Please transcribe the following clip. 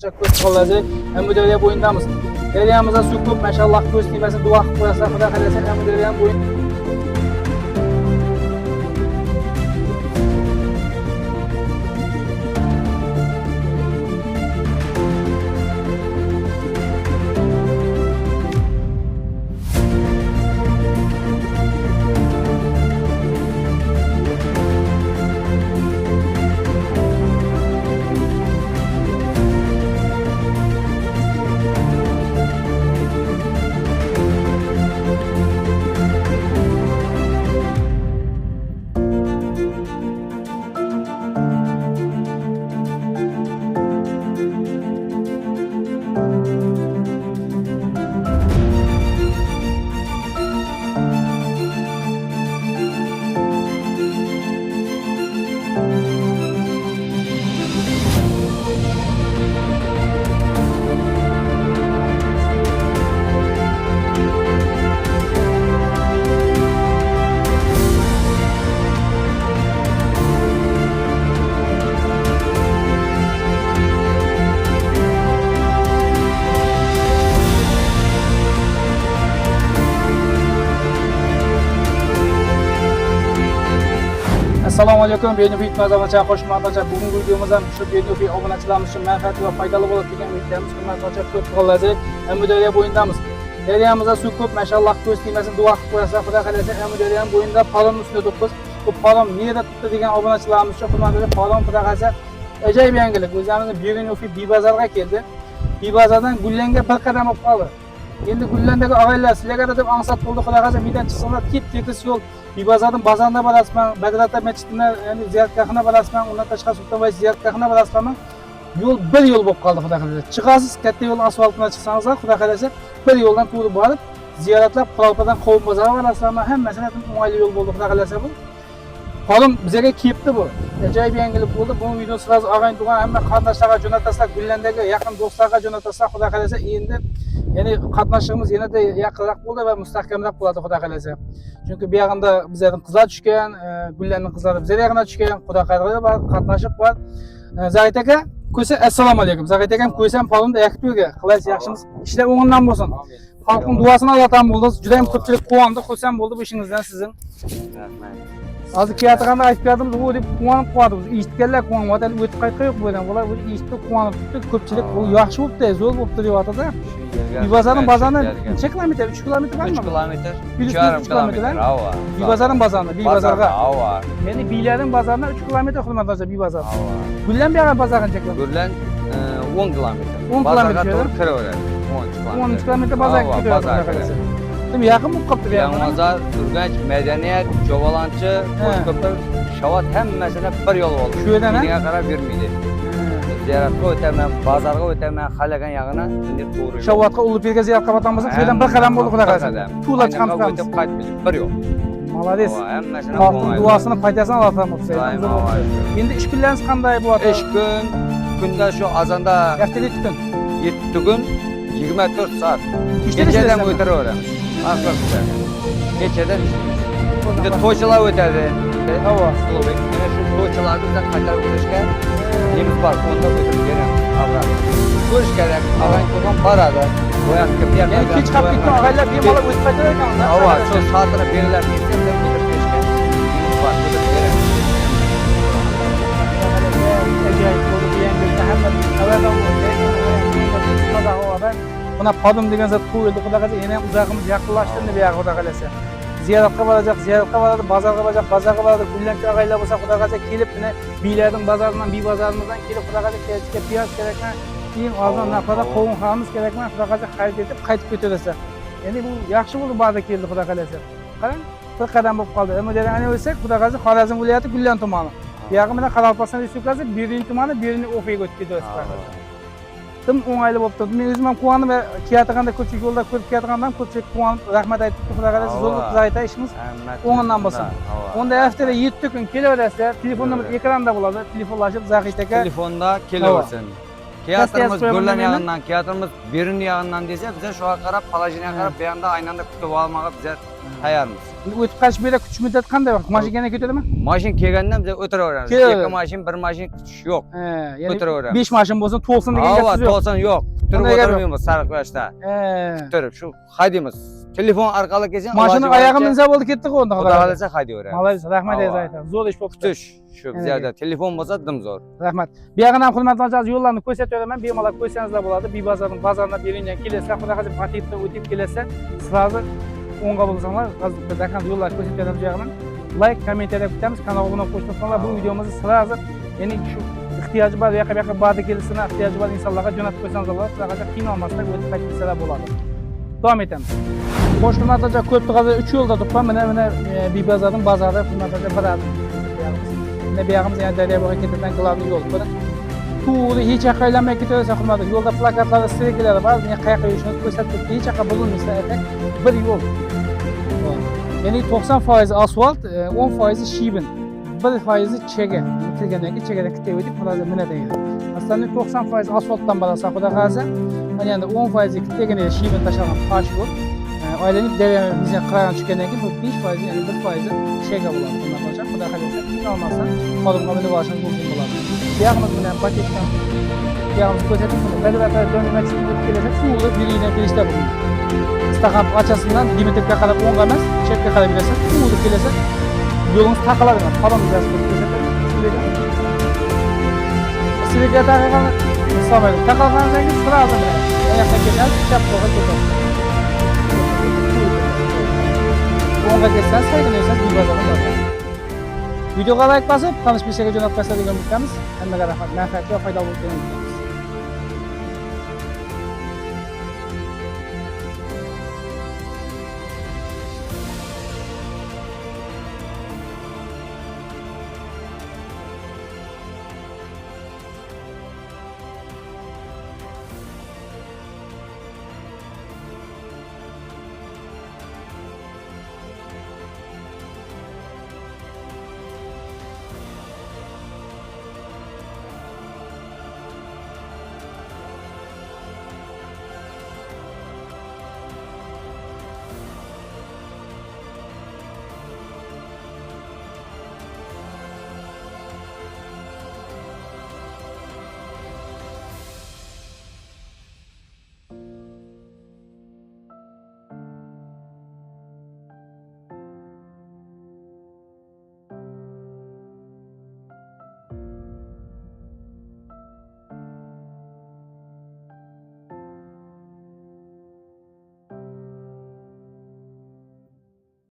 Çok kötü olacak. Hem müdürlüğe boyundamız. Deryamıza su koyup maşallah göz nimesi dua koyarsa Xudo kalasa hem müdürlüğe boyun. Assalomu alaykum, Beyni Bitmez Avacha, hoş geldiniz. Bugün videomuzda şu Beyni obunachilarimiz uchun manfaatli va foydali bo'ladi degan umidamiz hurmatli ko'p qoladi. Müdürlüğe boyundamız. Deryamıza su koyup maşallah göz nimesini dua koyarsa Xudo kalasa müdürlüğün boyunda palonun üstüne dokuz. Bu palon nerede tuttu degan obunachilarimiz uchun hurmatli palon Xudo kalasa ajoyib yangilik. O'zimizning Beyni Bibazarga keldi. Bibazardan Gullenga bir qadam olib qoldi. Endi Gullandagi og'aylar sizlarga deb ansat bo'ldi. Xudo kalasa birdan chiqsanglar tep-tekis yo'l. Bibazarning bozorida borasizman, Badrata masjidida, ya'ni ziyoratgohina borasizman, undan tashqari Sultonboy ziyoratgohina borasizman. Yo'l bir yo'l bo'lib qoldi Xudo kalasa. Chiqasiz, katta yo'l asfaltidan chiqsangizlar, Xudo kalasa bir yo'ldan to'g'ri borib, ziyoratlar Qurolpadan Qovun bozori borasizlar. Hammasini o'ng'ayli yo'l bo'ldi Xudo kalasa bu. Xolim bizga kelibdi bu. Ajoyib yangilik bo'ldi. Bu videoni siz og'ayn tug'an hamma qarindoshlarga jo'natasizlar, Gullandagi yaqin do'stlarga jo'natasizlar Xudo kalasa. Endi ya'ni qatnashishimiz yanada yaqinroq bo'ldi va mustahkamroq bo'ladi Xudo kalasa. Chunki bu yerda bizlarning qizlar tushgan, Gullanning qizlari bizlar yaqinga tushgan, Xudo qadri bor, qatnashib bor. Zahid aka, ko'sa assalomu alaykum. Zahid akam ko'sam palonda yaktuga. Qilaysiz, yaxshimiz? Ishlar o'ng'indan bo'lsin. Xalqning duosini Allohdan bo'ldi. Juda ham ko'pchilik quvondi, xursand bo'ldi bu ishingizdan sizning. Rahmat. Hozir kiyatganda aytib berdim, bu deb quvonib qoldi. Eshitganlar quvonyapti, o'tib qaytqa yo'q bo'lgan. Bular bu eshitib quvonib turibdi. Ko'pchilik bu yaxshi bo'libdi, zo'r bo'libdi deyapti-da. Bibazarning bozoridan necha kilometr? 3 kilometr bormi? 3 kilometr. 3 kilometr. Hava. Bibazarning bozoridan, Bibazarga. Hava. Ya'ni Biylarning bozoridan 3 kilometr xizmatdosh Bibazar. Gullan bu yerga bozordan cheklan. Gullan 10 kilometr. 10 kilometr. To'g'ri kiraveradi. 10 kilometr bozorga kiraveradi. Kim yaqin bo'lib qolibdi bu yerga? Yangiozor, Urganch, Madaniyat, Jo'valanchi, Qo'shko'pir, Shavot hammasini bir yo'l bo'ldi. Shu yerdan Menga qarab yurmaydi. Ziyoratga o'taman, bozorga o'taman, xalagan yog'ini endi to'g'ri. Shavotga Ulug'bekka ziyoratga borganmiz, shu yerdan bir qadam bo'ldi Xudo qalasa. To'la chiqamiz. O'tib qaytib bir yo'l. Молодец. Hammasini Xalqning duosini foydasini Allohdan bo'lsin. Endi ish kunlarimiz qanday bo'ladi? Ish kunda shu azonda Haftada 2 kun. 7 kun 24 soat. Kechadan o'tiraveramiz. Kechadan endi to'ychilar o'tadi. Havo. Mana shu to'ychilarni bizga qaytarib o'tishga nemiz bor, onda o'tirib beramiz. Avval ko'rish kerak, avval to'g'on boradi. Bo'yaqqa bu yerga Ya'ni kech qolib ketgan og'aylar bemalol o'tib qaytar ekan. Avval shu soatini belgilab ketganda o'tirib berishga nemiz bor, o'tirib beramiz. Ajoyib bo'ldi bu yangilikda hamma avvaldan buna podim degan zot qo'yildi Xudo qalasa. Yana ham uzog'imiz yaqinlashtirdi bu yerga Xudo qalasa. Ziyoratga boradi, bozorga boradi. Gullanchi og'aylar bo'lsa Xudo qalasa kelib buni Biylarning bozoridan, Bibazarimizdan kelib Xudo qalasa kechga piyoz kerakmi? Keyin ozon nafara qovun xamiz kerakmi? Xudo qalasa xarid etib qaytib ko'tarasiz. Endi bu yaxshi bo'ldi barda keldi Xudo qalasa. Qarang, bir qadam bo'lib qoldi. Endi ana o'lsak Xudo qalasa Xorazm viloyati Gullan tumani. Bu yerga mana Qoraqalpog'iston Respublikasi Beruniy tumani, Beruniy O'faga o'tib ketyapti. Tim o'ng'ayli bo'lib turibdi. Men o'zim ham quvonib va kiyatganda ko'pchilik yo'lda ko'rib kiyatgandan ko'pchilik quvonib rahmat aytib Xudo qalasa zo'r qilib ishimiz o'ng'indan bo'lsin. Unda haftada 7 kun kelaverasizlar. Telefonimiz ekranda bo'ladi. Telefonlashib Zahid aka telefonda kelaversin. Teatrimiz Gullan yog'idan, teatrimiz Beruniy yog'idan desa, biz shuga qarab, palajiniga qarab, bu yerda aynanda kutib olmoqqa biz tayyormiz. O'tib qalish bu yerda kutish muddati qanday vaqt? Mashina yana ketadimi? Mashin kelgandan biz o'tiraveramiz. Keladi. 2 mashin, 1 mashin kutish yo'q. Ya'ni O'tiraveramiz. 5 mashina bo'lsin, to'lsin degan Ava, gap yo'q. to'lsin yo'q. Turib Bunday gap yo'q. o'tirmaymiz sariqlashda. Turib shu haydaymiz. Telefon orqali kelsin. Mashina oyog'i minsa bo'ldi, ketdi-ku unda. Xudo xolasa haydayveramiz. Molodets, rahmat Ava. aytasiz. Zo'r ish bo'pti. Kutish shu bizda telefon bo'lsa dim zo'r. Rahmat. Bu yoqdan ham hurmatli aka yo'llarni ko'rsatib bemalol ko'rsangiz bo'lardi. Bozordan berilgan kelasizlar, xudo xohlasa patentni o'tib kelasa, sразу o'ng'a bo'lsanglar, hozir biz aqam yo'llarni ko'rsatib bu yoqdan. Like, kommentariya kutamiz, kanalga obuna bo'lib qo'shilsanglar, bu videomizni sразу, ya'ni shu ehtiyoji bor, bu yoqqa barda kelsinlar, ehtiyoji bor insonlarga jo'natib qo'ysangiz bo'ladi, xudo xohlasa qiynalmasdan o'tib qaytsalar bo'ladi. Davom etamiz. Xo'sh, hurmatli aka, ko'p turadi 3 yo'lda turibman. Mana Bibazorning bozori, hurmatli aka, biradi. Mana bu yog'imiz yana Daryoga ketadigan glavniy yo'l. Ko'ring. To'g'ri hech yoqqa aylanmay ketaversa hurmatli, yo'lda plakatlar, strekelari bor, men qayerga yurishni ko'rsatib turibdi. Hech yoqqa burilmasa aytsak, bir yo'l. Ya'ni 90% asfalt, 10% shibin, 1% chega. Bitilgandan keyin chegada kitib o'tib, hozir minada edi. Aslida 90% asfaltdan borasa, xudo xolasa, mana endi 10% kitibgina shibin tashlagan tosh yo'l. Aylanib bizga qiragan tushgandan keyin bu 5% ya'ni 1% chega bo'ladi. Xudo xolasa, qiyin olmasa, xodimga minib olishimiz mumkin bo'ladi. Bu yog'imiz bilan paketdan bu yog'imizni ko'rsatib, badavlat joyga chiqib kelsa, to'g'ri biriydan kelishda bu. Stakan ochasidan Dimitrovga qarab o'ng'a emas, chapga qarab berasiz. To'g'ri kelasa, yo'lingiz taqaladi. Qadam yozib ko'rsatib, sizga taqalgan hisoblaydi. Taqalgandan sразу oyoqqa kelasiz, chap qo'lga ketasiz. O'ng'a kelsangiz, sayg'in esa Bibazorga borasiz. Videoga like bosib, tanish bir şeyga jo'natib qo'ysa degan umidamiz. Hammaga rahmat, manfaatli va foydali bo'lsin.